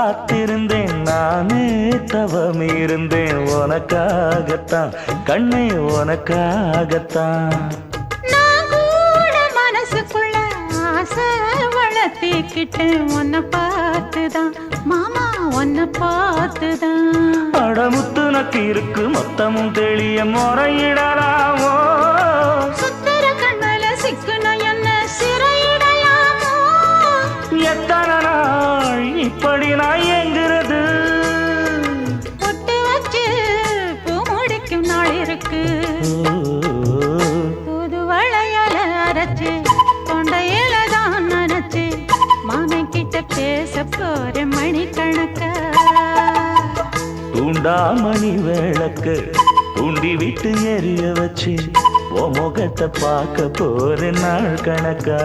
காத்திருந்தேன் நானே தவம் இருந்தேன் உனக்காகத்தான் கண்ணே உனக்காகத்தான் நான் கூட மனசுக்குள்ள ஆசை வளர்த்திக்கிட்டேன் உன்னை பார்த்துதான் மாமா உன்னை பார்த்துதான் அடமுத்து நக்கு இருக்கு மொத்தமும் தெளிய முறையிடலாமோ சுத்தர கண்மல சிக்கன என்ன சிறையிடையாமோ எத்தனை நாள் இப்படி நான் எங்கிறது பொட்டு வச்சு பூ முடிக்கும் நாள் இருக்கு புது வளையல அரைச்சு தொண்டையில தான் நினைச்சு மாமன் கிட்ட பேச போற மணிக்கணக்கா தூண்டாமணி விளக்கு தூண்டி விட்டு எரிய வச்சு உன் முகத்தை பார்க்க போற நாள் கணக்கா